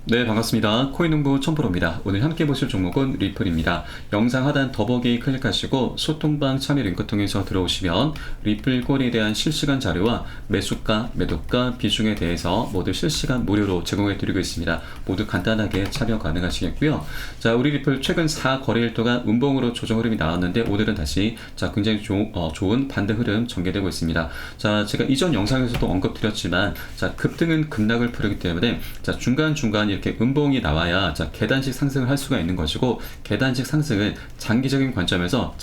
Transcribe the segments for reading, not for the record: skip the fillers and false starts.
네, 반갑습니다. 코인농부 첨프로입니다. 오늘 함께 보실 종목은 리플입니다. 영상 하단 더보기 클릭하시고 소통방 참여 링크 통해서 들어오시면 리플 꼴에 대한 실시간 자료와 매수가, 매도가, 비중에 대해서 모두 실시간 무료로 제공해 드리고 있습니다. 모두 간단하게 참여 가능하시겠고요. 자, 우리 리플 최근 4거래일 동안 음봉으로 조정 흐름이 나왔는데 오늘은 다시 굉장히 좋은 반등 흐름 전개되고 있습니다. 자, 제가 이전 영상에서도 언급드렸지만 급등은 급락을 부르기 때문에 중간중간 이렇게 음봉이 나와야 계단식 상승을 할 수가 있는 것이고, 계단식 상승은 장기적인 관점에서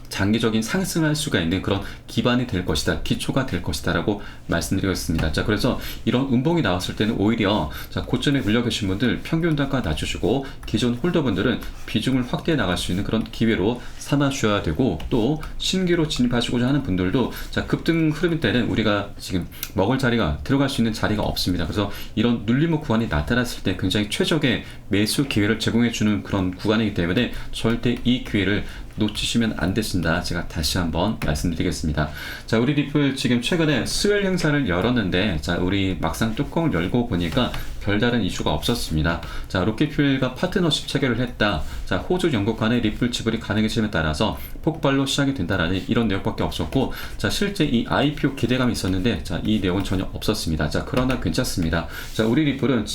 장기적인 상승할 수가 있는 그런 기반이 될 것이다, 기초가 될 것이다 라고 말씀드리겠습니다. 자, 그래서 이런 음봉이 나왔을 때는 오히려 고점에 물려 계신 분들 평균 단가 낮추시고, 기존 홀더분들은 비중을 확대해 나갈 수 있는 그런 기회로 삼아 주셔야 되고, 또 신규로 진입하시고자 하는 분들도 급등 흐름 때는 우리가 지금 먹을 자리가, 들어갈 수 있는 자리가 없습니다. 그래서 이런 눌림목 구간이 나타났을 때 굉장히 최적의 매수 기회를 제공해 주는 그런 구간이기 때문에 절대 이 기회를 놓치시면 안 되신다, 제가 다시 한번 말씀드리겠습니다. 자, 우리 리플 지금 최근에 수요일 행사를 열었는데, 우리 막상 뚜껑을 열고 보니까 별다른 이슈가 없었습니다. 자, 로켓퓨엘과 파트너십 체결을 했다. 자, 호주, 영국 간의 리플 지불이 가능해짐에 따라서 폭발로 시작이 된다라는 이런 내용밖에 없었고, 자, 실제 이 IPO 기대감이 있었는데, 이 내용은 전혀 없었습니다. 자, 그러나 괜찮습니다. 자, 우리 리플은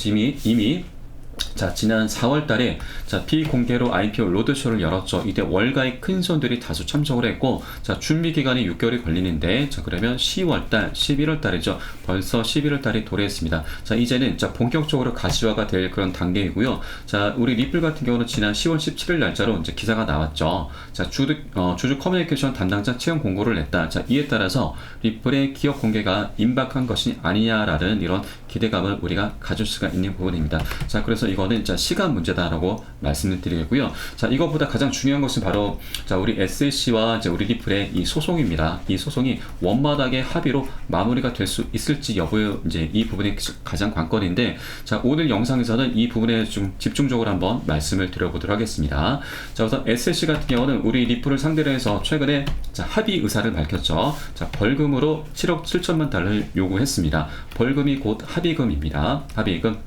이미 지난 4월달에 비공개로 IPO 로드쇼를 열었죠. 이때 월가의 큰 손들이 다수 참석을 했고, 준비 기간이 6개월이 걸리는데, 그러면 10월달, 11월달이죠. 벌써 11월달이 도래했습니다. 이제는 본격적으로 가시화가 될 그런 단계이고요. 우리 리플 같은 경우는 지난 10월 17일 날짜로 이제 기사가 나왔죠. 주주 커뮤니케이션 담당자 채용 공고를 냈다. 이에 따라서 리플의 기업 공개가 임박한 것이 아니냐라는 이런 기대감을 우리가 가질 수가 있는 부분입니다. 그래서 이거는 시간 문제다라고 말씀을 드리겠고요. 이것보다 가장 중요한 것은 바로 우리 SAC와 우리 리플의 이 소송입니다. 이 소송이 원만하게 합의로 마무리가 될 수 있을지 여부에 이 부분이 가장 관건인데, 오늘 영상에서는 이 부분에 좀 집중적으로 한번 말씀을 드려보도록 하겠습니다. 우선 SAC 같은 경우는 우리 리플을 상대로 해서 최근에 합의 의사를 밝혔죠. 벌금으로 7억 7천만 달러를 요구했습니다. 벌금이 곧 합의금입니다. 합의금.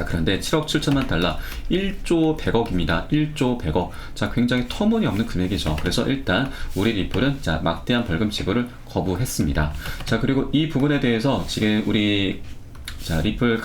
그런데 7억 7천만 달러, 1조 100억입니다. 1조 100억. 굉장히 터무니없는 금액이죠. 그래서 일단 우리 리플은 막대한 벌금 지불을 거부했습니다. 그리고 이 부분에 대해서 지금 우리 리플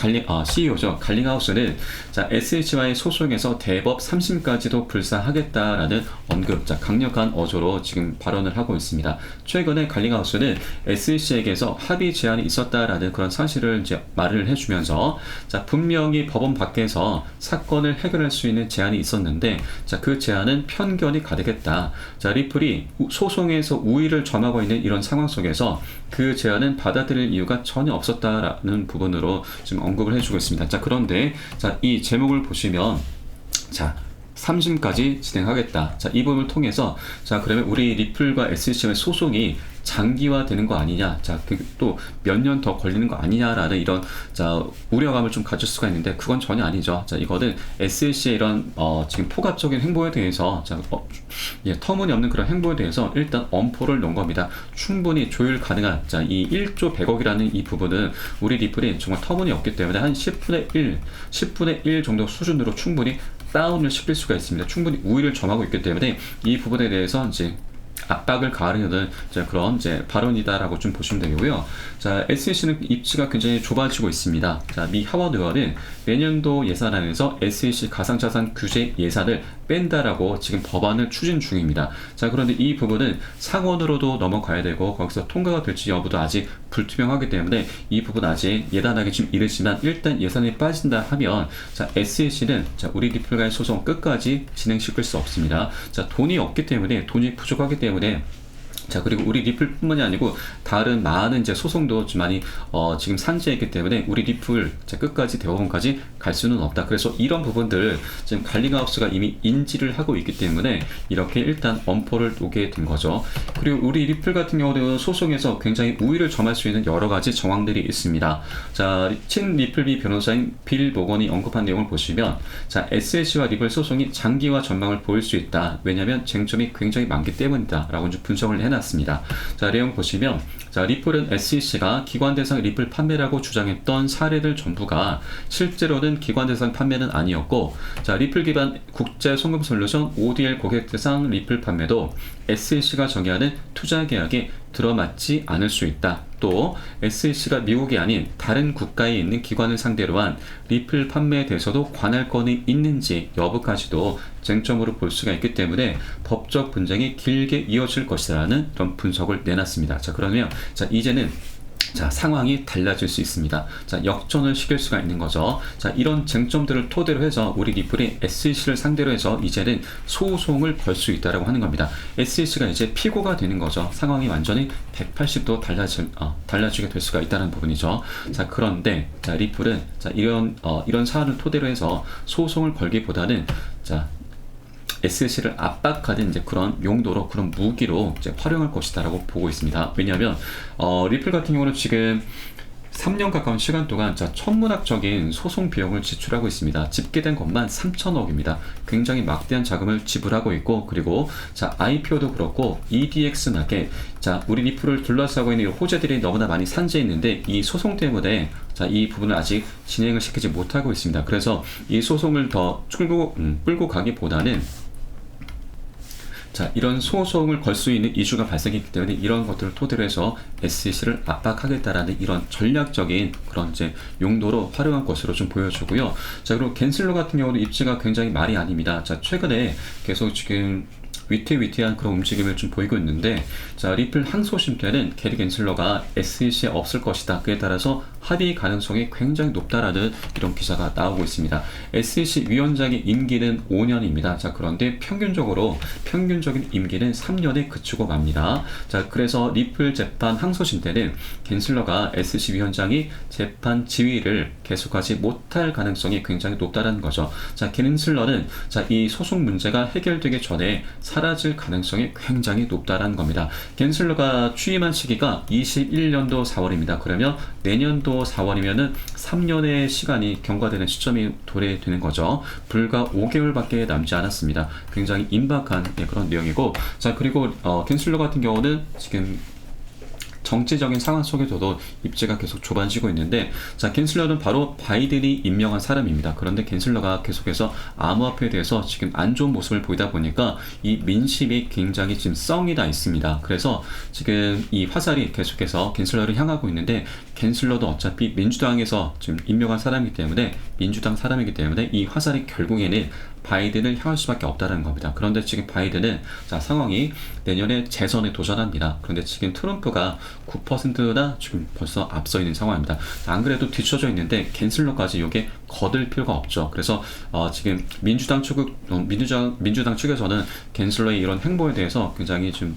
CEO죠. 갈링하우스는 SH와의 소송에서 대법 3심까지도 불사하겠다라는 언급, 강력한 어조로 지금 발언을 하고 있습니다. 최근에 갈링하우스는 SH에게서 합의 제안이 있었다라는 그런 사실을 이제 말을 해주면서, 분명히 법원 밖에서 사건을 해결할 수 있는 제안이 있었는데, 그 제안은 편견이 가득했다. 리플이 소송에서 우위를 점하고 있는 이런 상황 속에서 그 제안은 받아들일 이유가 전혀 없었다라는 부분으로 지금 언급을 해주고 있습니다. 그런데 이 제목을 보시면 3심까지 진행하겠다. 이 부분을 통해서 그러면 우리 리플과 SC의 소송이 장기화되는 거 아니냐, 또 몇 년 더 걸리는 거 아니냐라는 이런 우려감을 좀 가질 수가 있는데, 그건 전혀 아니죠. 이거는 SC의 이런 지금 포괄적인 행보에 대해서 터무니없는 그런 행보에 대해서 일단 엄포를 놓은 겁니다. 충분히 조율 가능한 이 1조 100억이라는 이 부분은 우리 리플이 정말 터무니없기 때문에 한 10분의 1 정도 수준으로 충분히 다운을 시킬 수가 있습니다. 충분히 우위를 점하고 있기 때문에 이 부분에 대해서 이제 압박을 가하려는 그런 발언이다라고 좀 보시면 되고요. SEC는 입지가 굉장히 좁아지고 있습니다. 미 하원 의원은 내년도 예산안에서 SEC 가상자산 규제 예산을 뺀다라고 지금 법안을 추진 중입니다. 그런데 이 부분은 상원으로도 넘어가야 되고, 거기서 통과가 될지 여부도 아직 불투명하기 때문에 이 부분 아직 예단하기 좀 이르지만, 일단 예산이 빠진다 하면 SEC는 우리 리플과의 소송 끝까지 진행시킬 수 없습니다. 돈이 없기 때문에, 돈이 부족하기 때문에, 그리고 우리 리플뿐만이 아니고 다른 많은 소송도 좀 많이 지금 산지에 있기 때문에 우리 리플 끝까지 대법원까지 갈 수는 없다. 그래서 이런 부분들 지금 갈링하우스가 이미 인지를 하고 있기 때문에 이렇게 일단 엄포를 놓게 된 거죠. 그리고 우리 리플 같은 경우는 소송에서 굉장히 우위를 점할 수 있는 여러 가지 정황들이 있습니다. 친 리플비 변호사인 빌 모건이 언급한 내용을 보시면, SH와 리플 소송이 장기화 전망을 보일 수 있다. 왜냐하면 쟁점이 굉장히 많기 때문이다 라고 좀 분석을 해놨 해놨습니다. 자, 내용 보시면, 자, 리플은 SEC가 기관 대상 리플 판매라고 주장했던 사례들 전부가 실제로는 기관 대상 판매는 아니었고, 자, 리플 기반 국제 송금 솔루션 ODL 고객 대상 리플 판매도 SEC가 정의하는 투자 계약에 들어맞지 않을 수 있다. 또 SEC가 미국이 아닌 다른 국가에 있는 기관을 상대로 한 리플 판매에 대해서도 관할 건이 있는지 여부까지도 쟁점으로 볼 수가 있기 때문에 법적 분쟁이 길게 이어질 것이라는 그런 분석을 내놨습니다. 자, 그러면 자, 이제는 자, 상황이 달라질 수 있습니다. 자, 역전을 시킬 수가 있는 거죠. 자, 이런 쟁점들을 토대로 해서 우리 리플이 SEC를 상대로 해서 이제는 소송을 걸 수 있다라고 하는 겁니다. SEC가 이제 피고가 되는 거죠. 상황이 완전히 180도 달라지게 될 수가 있다는 부분이죠. 자, 그런데 자, 리플은 자, 이런 사안을 토대로 해서 소송을 걸기보다는 자, SEC를 압박하는 이제 그런 용도로, 그런 무기로 이제 활용할 것이다라고 보고 있습니다. 왜냐하면 리플 같은 경우는 지금 3년 가까운 시간 동안 자, 천문학적인 소송 비용을 지출하고 있습니다. 집계된 것만 3천억입니다. 굉장히 막대한 자금을 지불하고 있고, 그리고 자, IPO도 그렇고 EDX 마켓, 자, 우리 리플을 둘러싸고 있는 호재들이 너무나 많이 산재해 있는데 이 소송 때문에 자, 이 부분을 아직 진행을 시키지 못하고 있습니다. 그래서 이 소송을 더 끌고 가기보다는 자, 이런 소송을 걸 수 있는 이슈가 발생했기 때문에 이런 것들을 토대로 해서 SEC를 압박하겠다라는 이런 전략적인 그런 이제 용도로 활용한 것으로 좀 보여주고요. 자, 그리고 겐슬러 같은 경우도 입지가 굉장히 말이 아닙니다. 자, 최근에 계속 지금 위태위태한 그런 움직임을 좀 보이고 있는데, 자, 리플 항소심 때는 게리 겐슬러가 SEC에 없을 것이다. 그에 따라서 합의 가능성이 굉장히 높다라는 이런 기사가 나오고 있습니다. SEC 위원장의 임기는 5년입니다. 자, 그런데 평균적인 임기는 3년에 그치고 맙니다. 자, 그래서 리플 재판 항소심 때는 겐슬러가 SEC 위원장이 재판 지휘를 계속하지 못할 가능성이 굉장히 높다라는 거죠. 자, 겐슬러는 자, 이 소송 문제가 해결되기 전에 사라질 가능성이 굉장히 높다라는 겁니다. 겐슬러가 취임한 시기가 21년도 4월입니다. 그러면 내년도 4월이면은 3년의 시간이 경과되는 시점이 도래되는 거죠. 불과 5개월밖에 남지 않았습니다. 굉장히 임박한 그런 내용이고, 자, 그리고 겐슬러 같은 경우는 지금 정치적인 상황 속에서도 입지가 계속 좁아지고 있는데, 자, 겐슬러는 바로 바이든이 임명한 사람입니다. 그런데 겐슬러가 계속해서 암호화폐에 대해서 지금 안 좋은 모습을 보이다 보니까 이 민심이 굉장히 지금 썽이 나 있습니다. 그래서 지금 이 화살이 계속해서 겐슬러를 향하고 있는데, 겐슬러도 어차피 민주당에서 지금 임명한 사람이기 때문에, 민주당 사람이기 때문에 이 화살이 결국에는 바이든을 향할 수밖에 없다는 겁니다. 그런데 지금 바이든은 자, 상황이 내년에 재선에 도전합니다. 그런데 지금 트럼프가 9%나 지금 벌써 앞서 있는 상황입니다. 안 그래도 뒤쳐져 있는데 겐슬러까지 이게 거들 필요가 없죠. 그래서 지금 민주당 측에서는 겐슬러의 이런 행보에 대해서 굉장히 좀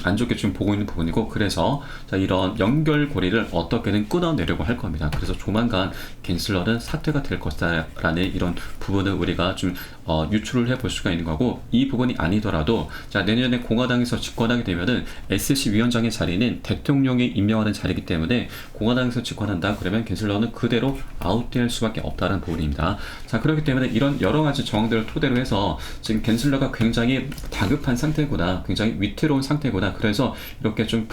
안 좋게 지금 보고 있는 부분이고, 그래서 자, 이런 연결고리를 어떻게든 끊어내려고 할 겁니다. 그래서 조만간 겐슬러는 사퇴가 될 것이다라는 이런 부분을 우리가 좀 유출을 해볼 수가 있는 거고, 이 부분이 아니더라도 자, 내년에 공화당에서 집권하게 되면은 SEC 위원장의 자리는 대통령이 임명하는 자리이기 때문에 공화당에서 집권한다 그러면 겐슬러는 그대로 아웃될 수밖에 없다는 부분입니다. 자, 그렇기 때문에 이런 여러 가지 정황들을 토대로 해서 지금 겐슬러가 굉장히 다급한 상태구나, 굉장히 위태로운 상태구나, 그래서 이렇게 좀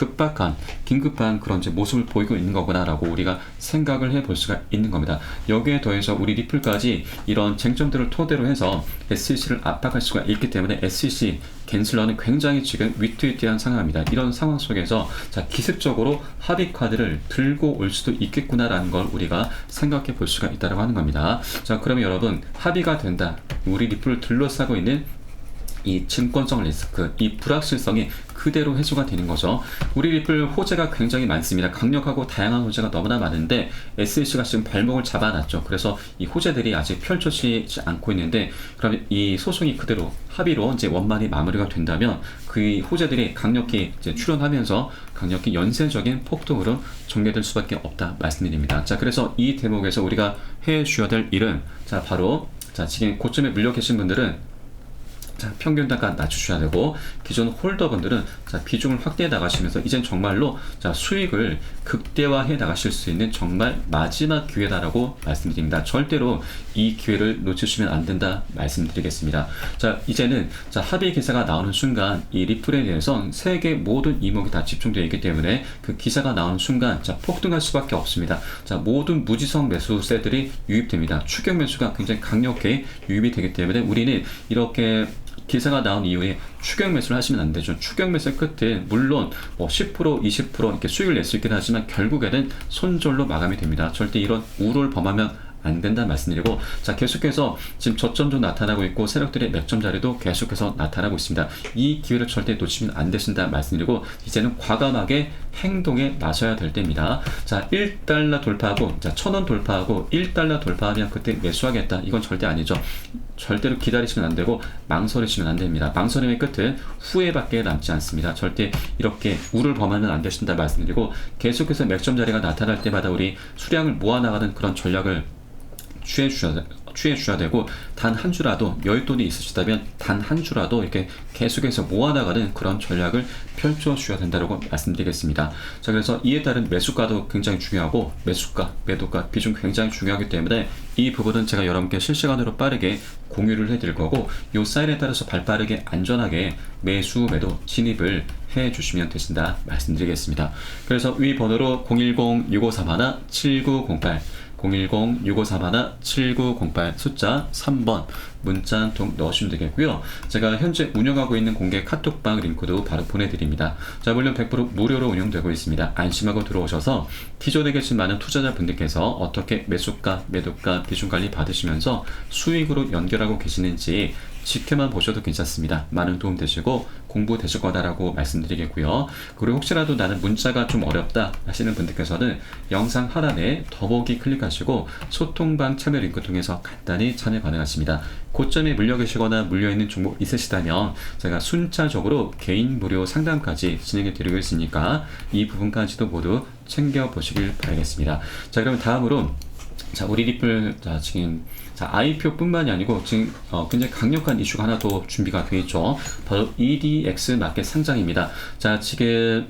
긴급한 그런 이제 모습을 보이고 있는 거구나라고 우리가 생각을 해볼 수가 있는 겁니다. 여기에 더해서 우리 리플까지 이런 쟁점들을 토대로 해서 SEC를 압박할 수가 있기 때문에 SEC 겐슬러는 굉장히 지금 위태위태한 상황입니다. 이런 상황 속에서 자, 기습적으로 합의 카드를 들고 올 수도 있겠구나라는 걸 우리가 생각해 볼 수가 있다고 하는 겁니다. 자, 그러면 여러분, 합의가 된다, 우리 리플을 둘러싸고 있는 이 증권성 리스크, 이 불확실성이 그대로 해소가 되는 거죠. 우리 리플 호재가 굉장히 많습니다. 강력하고 다양한 호재가 너무나 많은데 SEC가 지금 발목을 잡아놨죠. 그래서 이 호재들이 아직 펼쳐지지 않고 있는데, 그러면 이 소송이 그대로 합의로 이제 원만히 마무리가 된다면 그 호재들이 강력히 이제 출현하면서 강력히 연쇄적인 폭동으로 전개될 수밖에 없다 말씀드립니다. 자, 그래서 이 대목에서 우리가 해 주어야 될 일은 자, 바로 자, 지금 고점에 물려 계신 분들은 자, 평균 단가 낮추셔야 되고, 기존 홀더분들은 자, 비중을 확대해 나가시면서 이젠 정말로 자, 수익을 극대화해 나가실 수 있는 정말 마지막 기회다라고 말씀드립니다. 절대로 이 기회를 놓치시면 안 된다 말씀드리겠습니다. 자, 이제는 자, 합의 기사가 나오는 순간 이 리플에 대해서 세계 모든 이목이 다 집중되어 있기 때문에 그 기사가 나오는 순간 자, 폭등할 수밖에 없습니다. 자, 모든 무지성 매수세들이 유입됩니다. 추격 매수가 굉장히 강력하게 유입이 되기 때문에 우리는 이렇게 기사가 나온 이후에 추격 매수를 하시면 안 되죠. 추격 매수 끝에 물론 뭐 10%, 20% 이렇게 수익을 낼 수 있긴 하지만 결국에는 손절로 마감이 됩니다. 절대 이런 우를 범하면 안 된다 말씀드리고, 자, 계속해서 지금 저점도 나타나고 있고 세력들의 맥점 자리도 계속해서 나타나고 있습니다. 이 기회를 절대 놓치면 안 되신다 말씀드리고, 이제는 과감하게 행동에 나서야 될 때입니다. 자, 1달러 돌파하고 자, 1,000원 돌파하고 1달러 돌파하면 그때 매수하겠다, 이건 절대 아니죠. 절대로 기다리시면 안 되고 망설이시면 안 됩니다. 망설임의 끝은 후회밖에 남지 않습니다. 절대 이렇게 우를 범하면 안 되신다 말씀드리고, 계속해서 맥점 자리가 나타날 때마다 우리 수량을 모아나가는 그런 전략을 취해 주셔야 되고, 단 한 주라도 여윳돈이 있으시다면 단 한 주라도 이렇게 계속해서 모아나가는 그런 전략을 펼쳐 주셔야 된다고 말씀드리겠습니다. 자, 그래서 이에 따른 매수가도 굉장히 중요하고 매수가, 매도가 비중 굉장히 중요하기 때문에 이 부분은 제가 여러분께 실시간으로 빠르게 공유를 해드릴 거고, 이 사인에 따라서 발빠르게 안전하게 매수, 매도 진입을 해 주시면 되신다 말씀드리겠습니다. 그래서 위 번호로 010-6531-7908 010-6531-7908 숫자 3번 문자 한 통 넣으시면 되겠고요. 제가 현재 운영하고 있는 공개 카톡방 링크도 바로 보내드립니다. 자, 물론 100% 무료로 운영되고 있습니다. 안심하고 들어오셔서 기존에 계신 많은 투자자분들께서 어떻게 매수가, 매도가, 비중 관리 받으시면서 수익으로 연결하고 계시는지 지켜만 보셔도 괜찮습니다. 많은 도움 되시고 공부 되실 거다라고 말씀드리겠고요. 그리고 혹시라도 나는 문자가 좀 어렵다 하시는 분들께서는 영상 하단에 더보기 클릭하시고 소통방 참여 링크 통해서 간단히 참여 가능하십니다. 고점에 물려 계시거나 물려 있는 종목 있으시다면 제가 순차적으로 개인 무료 상담까지 진행해 드리고 있으니까 이 부분까지도 모두 챙겨 보시길 바라겠습니다. 자, 그럼 다음으로 자, 우리 리플 자, 지금 자, IPO뿐만이 아니고 지금 굉장히 강력한 이슈가 하나 더 준비가 되어 있죠. 바로 EDX 마켓 상장입니다. 자, 지금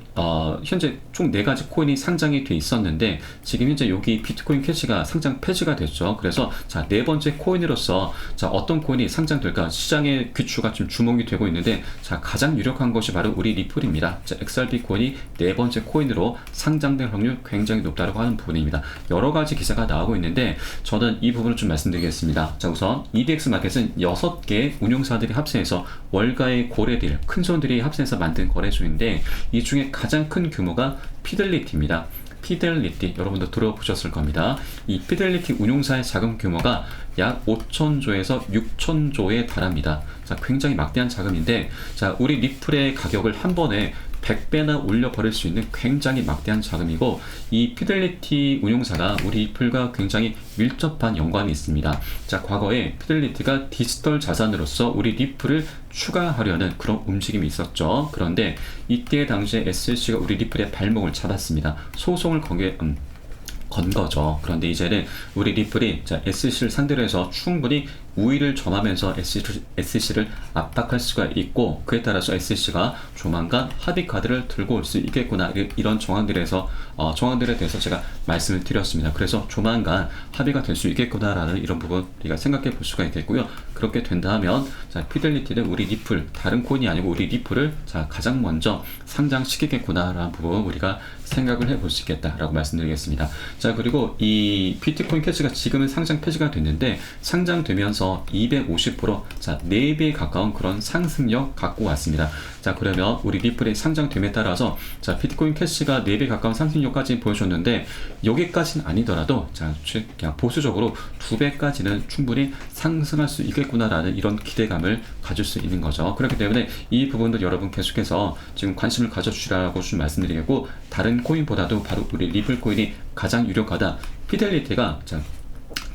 현재 총 4가지 코인이 상장이 돼 있었는데 지금 현재 여기 비트코인 캐시가 상장 폐지가 됐죠. 그래서 자, 4번째 코인으로서 자, 어떤 코인이 상장될까 시장의 귀추가 좀 주목이 되고 있는데, 자, 가장 유력한 것이 바로 우리 리플입니다. 자, XRP 코인이 4번째 코인으로 상장될 확률 굉장히 높다고 하는 부분입니다. 여러 가지 기사가 나오고 있는데 저는 이 부분을 좀 말씀드리겠습니다. 자, 우선 EDX 마켓은 6개 운용사들이 합세해서 월가의 고래들, 큰 손들이 합세해서 만든 거래소인데 이 중에 가장 큰 규모가 피델리티입니다. 피델리티 여러분도 들어보셨을 겁니다. 이 피델리티 운용사의 자금 규모가 약 5천조에서 6천조에 달합니다. 자, 굉장히 막대한 자금인데, 자, 우리 리플의 가격을 한 번에 100배나 올려버릴 수 있는 굉장히 막대한 자금이고, 이 피델리티 운용사가 우리 리플과 굉장히 밀접한 연관이 있습니다. 자, 과거에 피델리티가 디지털 자산으로서 우리 리플을 추가하려는 그런 움직임이 있었죠. 그런데 이때 당시에 SEC가 우리 리플의 발목을 잡았습니다. 소송을 건 거죠. 그런데 이제는 우리 리플이 자, SEC를 상대로 해서 충분히 우위를 점하면서 SEC를 압박할 수가 있고, 그에 따라서 SEC가 조만간 합의 카드를 들고 올 수 있겠구나, 이런 정황들에 대해서 제가 말씀을 드렸습니다. 그래서 조만간 합의가 될 수 있겠구나라는 이런 부분 우리가 생각해 볼 수가 있겠고요. 그렇게 된다면 자, 피델리티는 우리 리플, 다른 코인이 아니고 우리 리플을 자, 가장 먼저 상장시키겠구나라는 부분 우리가 생각을 해볼 수 있겠다라고 말씀드리겠습니다. 자, 그리고 이 비트코인 캐시가 지금은 상장 폐지가 됐는데 상장되면서 250% 자, 4배에 가까운 그런 상승력 갖고 왔습니다. 자, 그러면 우리 리플의 상장됨에 따라서 자, 비트코인 캐시가 4배 가까운 상승력까지 보여줬는데 여기까지는 아니더라도 자, 그냥 보수적으로 2배까지는 충분히 상승할 수 있겠구나라는 이런 기대감을 가질 수 있는 거죠. 그렇기 때문에 이 부분도 여러분 계속해서 지금 관심을 가져주시라고 좀 말씀드리겠고, 다른 코인보다도 바로 우리 리플 코인이 가장 유력하다. 피델리티가 자,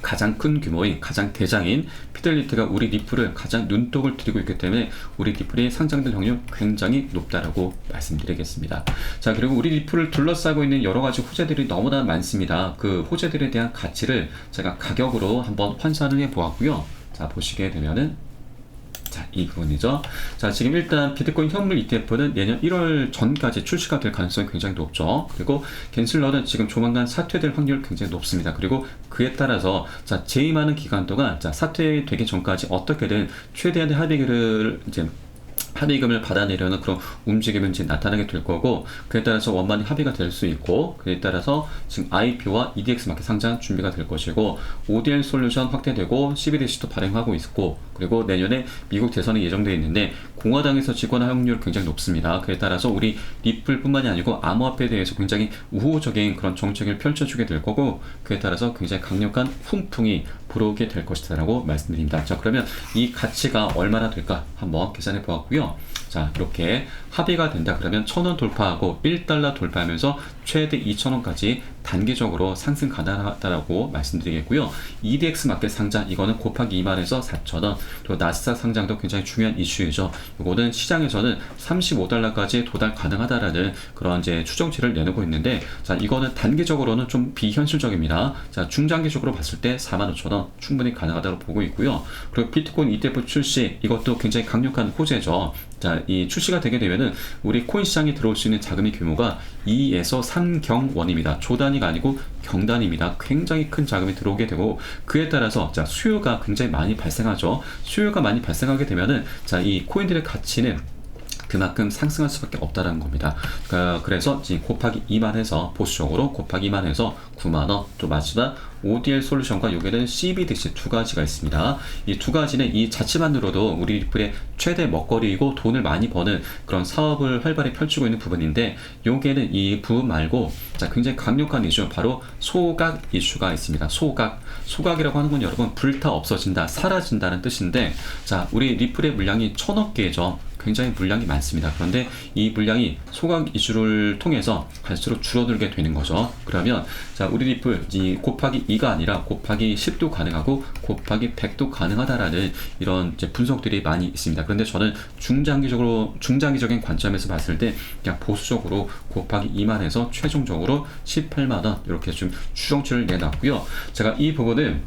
가장 큰 규모인 가장 대장인 피델리티가 우리 리플을 가장 눈독을 들이고 있기 때문에 우리 리플이 상장될 확률 굉장히 높다라고 말씀드리겠습니다. 자, 그리고 우리 리플을 둘러싸고 있는 여러 가지 호재들이 너무나 많습니다. 그 호재들에 대한 가치를 제가 가격으로 한번 환산을 해 보았고요. 자, 보시게 되면은 자, 이 부분이죠. 자, 지금 일단 비트코인 현물 ETF는 내년 1월 전까지 출시가 될 가능성이 굉장히 높죠. 그리고 갠슬러는 지금 조만간 사퇴될 확률이 굉장히 높습니다. 그리고 그에 따라서 자, 재임하는 기간 동안 자, 사퇴되기 전까지 어떻게든 최대한의 합의금을 받아내려는 그런 움직임은 이제 나타나게 될 거고, 그에 따라서 원만히 합의가 될 수 있고, 그에 따라서 지금 IPO와 EDX 마켓 상장 준비가 될 것이고, ODL 솔루션 확대되고 CBDC도 발행하고 있고, 그리고 내년에 미국 대선이 예정되어 있는데 공화당에서 지거나 확률이 굉장히 높습니다. 그에 따라서 우리 리플뿐만이 아니고 암호화폐에 대해서 굉장히 우호적인 그런 정책을 펼쳐주게 될 거고, 그에 따라서 굉장히 강력한 훈풍이 불어오게 될 것이다라고 말씀드립니다. 자, 그러면 이 가치가 얼마나 될까 한번 계산해 보았고요. 자, 이렇게 합의가 된다 그러면 1,000원 돌파하고 1달러 돌파하면서 최대 2,000원까지 단기적으로 상승 가능하다라고 말씀드리겠고요. EDX 마켓 상장 이거는 곱하기 2만에서 4,000원, 그리고 나스닥 상장도 굉장히 중요한 이슈이죠. 이거는 시장에서는 35달러까지 도달 가능하다라는 그런 이제 추정치를 내놓고 있는데, 자, 이거는 단기적으로는 좀 비현실적입니다. 자, 중장기적으로 봤을 때 45,000원 충분히 가능하다고 보고 있고요. 그리고 비트코인 ETF 출시 이것도 굉장히 강력한 호재죠. 자, 이 출시가 되게 되면은 우리 코인 시장에 들어올 수 있는 자금의 규모가 2에서 3경원입니다. 조단위가 아니고 경단입니다. 굉장히 큰 자금이 들어오게 되고, 그에 따라서 자, 수요가 굉장히 많이 발생하죠. 수요가 많이 발생하게 되면은 자, 이 코인들의 가치는 그만큼 상승할 수밖에 없다는 겁니다. 그래서 지금 곱하기 2만 해서 보수적으로 곱하기 2만 해서 9만원, 또 마지막 ODL 솔루션과 여기는 CBDC 두 가지가 있습니다. 이 두 가지는 이 자체만으로도 우리 리플의 최대 먹거리이고 돈을 많이 버는 그런 사업을 활발히 펼치고 있는 부분인데, 여기에는 이 부분 말고 자, 굉장히 강력한 이슈, 바로 소각 이슈가 있습니다. 소각이라고 하는 건 여러분 불타 없어진다, 사라진다는 뜻인데, 자, 우리 리플의 물량이 1,000억 개죠. 굉장히 물량이 많습니다. 그런데 이 물량이 소각 이슈를 통해서 갈수록 줄어들게 되는 거죠. 그러면 자, 우리 리플 이 곱하기 2가 아니라 곱하기 10도 가능하고 곱하기 100도 가능하다라는 이런 이제 분석들이 많이 있습니다. 그런데 저는 중장기적인 관점에서 봤을 때 그냥 보수적으로 곱하기 2만 해서 최종적으로 18만원 이렇게 좀 추정치를 내놨고요. 제가 이 부분을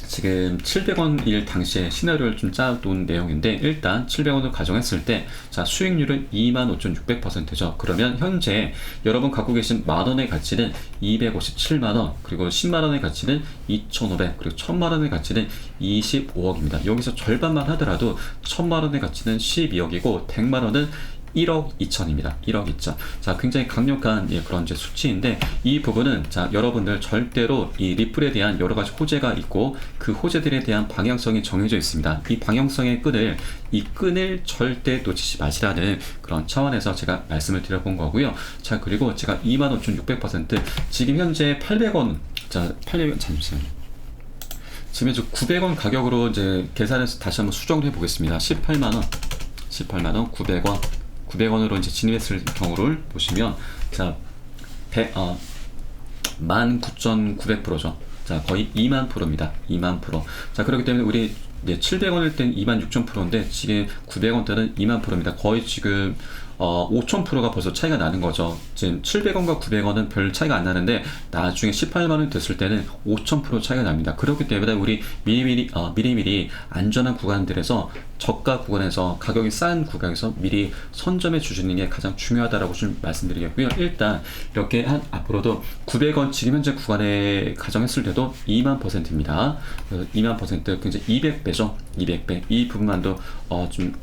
지금 700원일 당시에 시나리오를 좀 짜둔 내용인데, 일단 700원을 가정했을 때 자, 수익률은 25,600%죠. 그러면 현재 여러분 갖고 계신 만원의 가치는 257만원, 그리고 10만원의 가치는 2,500, 그리고 1,000만원의 가치는 25억입니다. 여기서 절반만 하더라도 1,000만원의 가치는 12억이고 100만원은 1억 2천입니다. 1억 2천. 자, 굉장히 강력한 그런 이제 수치인데, 이 부분은 자, 여러분들 절대로 이 리플에 대한 여러 가지 호재가 있고 그 호재들에 대한 방향성이 정해져 있습니다. 이 방향성의 끈을 절대 놓치지 마시라는 그런 차원에서 제가 말씀을 드려본 거고요. 자, 그리고 제가 25,600% 지금 현재 800원, 자, 800원 잠시만요. 지금 이제 900원 가격으로 이제 계산해서 다시 한번 수정을 해보겠습니다. 18만원, 900원으로 이제 진입했을 경우를 보시면, 자, 19,900%죠. 자, 거의 2만 프로입니다. 2만 프로. 자, 그렇기 때문에 우리 700원일 땐 26,000%인데 지금 900원 때는 2만 프로입니다. 거의 지금 5,000%가 벌써 차이가 나는 거죠. 지금 700원과 900원은 별 차이가 안 나는데 나중에 18만원 됐을 때는 5,000% 차이가 납니다. 그렇기 때문에 우리 미리미리 안전한 구간들에서 저가 구간에서 가격이 싼 구간에서 미리 선점해 주시는 게 가장 중요하다라고 좀 말씀드리겠고요. 일단 이렇게 앞으로도 900원 지금 현재 구간에 가정했을 때도 2만%입니다. 2만% 굉장히 200배죠. 200배. 이 부분만도 좀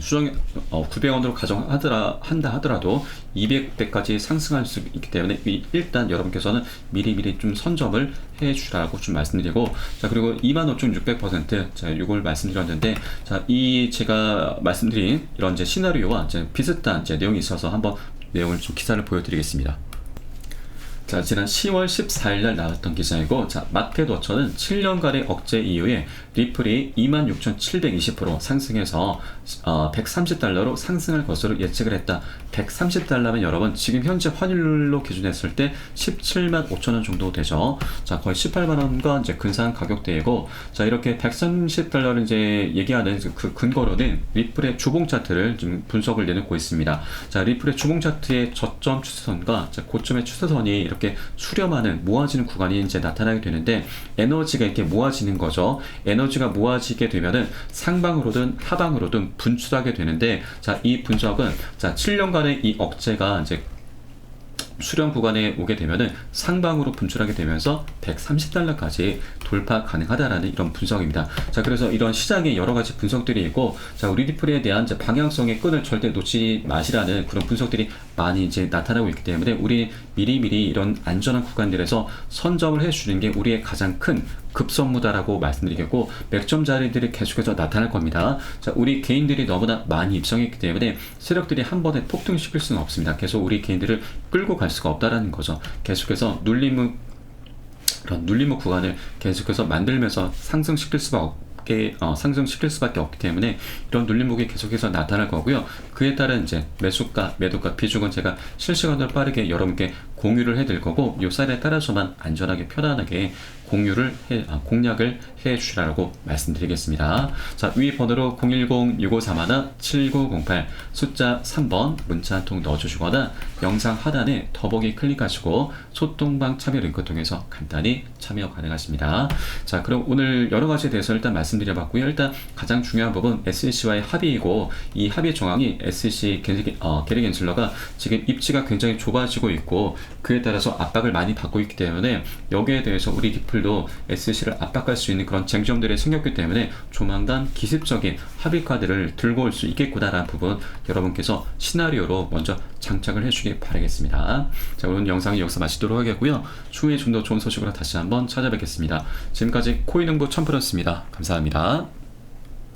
수정에 900원으로 가정한다 하더라도 200배까지 상승할 수 있기 때문에 일단 여러분께서는 미리미리 좀 선점을 해 주라고 좀 말씀드리고, 자, 그리고 25,600% 자, 이걸 말씀드렸는데, 자, 이 제가 말씀드린 이런 이제 시나리오와 이제 비슷한 이제 내용이 있어서 한번 내용을 좀 기사를 보여드리겠습니다. 자, 지난 10월 14일 날 나왔던 기사이고, 자, 마켓워처는 7년간의 억제 이후에 리플이 26,720% 상승해서 130달러로 상승할 것으로 예측을 했다. 130달러면 여러분 지금 현재 환율로 기준했을 때 17만 5천원 정도 되죠. 자, 거의 18만원과 이제 근사한 가격대이고, 자, 이렇게 130달러를 이제 얘기하는 그 근거로는 리플의 주봉 차트를 좀 분석을 내놓고 있습니다. 자, 리플의 주봉 차트의 저점 추세선과 자, 고점의 추세선이 이렇게 이렇게 수렴하는 모아지는 구간이 이제 나타나게 되는데 에너지가 이렇게 모아지는 거죠. 에너지가 모아지게 되면은 상방으로든 하방으로든 분출하게 되는데 자, 이 분석은 자, 7년간의 이 억제가 이제 수렴 구간에 오게 되면은 상방으로 분출하게 되면서 130달러까지 돌파 가능하다라는 이런 분석입니다. 자, 그래서 이런 시장에 여러 가지 분석들이 있고, 자, 우리 리플에 대한 이제 방향성의 끈을 절대 놓지 마시라는 그런 분석들이 많이 이제 나타나고 있기 때문에 우리 미리미리 이런 안전한 구간들에서 선점을 해주는 게 우리의 가장 큰 급선무다라고 말씀드리겠고, 맥점 자리들이 계속해서 나타날 겁니다. 자, 우리 개인들이 너무나 많이 입성했기 때문에 세력들이 한 번에 폭등시킬 수는 없습니다. 계속 우리 개인들을 끌고 갈 수가 없다라는 거죠. 계속해서 그런 눌림목 구간을 계속해서 만들면서 상승시킬 수밖에 없기 때문에 이런 눌림목이 계속해서 나타날 거고요. 그에 따른 이제 매수가, 매도가 비중은 제가 실시간으로 빠르게 여러분께 공유를 해드릴 거고, 이 사일에 따라서만 안전하게 편안하게 공략을 해주시라고 말씀드리겠습니다. 자, 위 번호로 010-6531-7908 숫자 3번 문자 한 통 넣어주시거나 영상 하단에 더보기 클릭하시고 소통방 참여 링크 통해서 간단히 참여 가능하십니다. 자, 그럼 오늘 여러 가지에 대해서 일단 말씀드려봤고요. 일단 가장 중요한 부분 SEC와의 합의이고, 이 합의 정황이 SEC 게리 겐슬러가 지금 입지가 굉장히 좁아지고 있고, 그에 따라서 압박을 많이 받고 있기 때문에 여기에 대해서 우리 리플도 SEC를 압박할 수 있는 그런 쟁점들이 생겼기 때문에 조만간 기습적인 합의 카드를 들고 올 수 있겠구나라는 부분 여러분께서 시나리오로 먼저 장착을 해주길 바라겠습니다. 자, 오늘 영상은 여기서 마치도록 하겠고요. 추후에 좀 더 좋은 소식으로 다시 한번 찾아뵙겠습니다. 지금까지 코인응보 첨프였습니다. 감사합니다.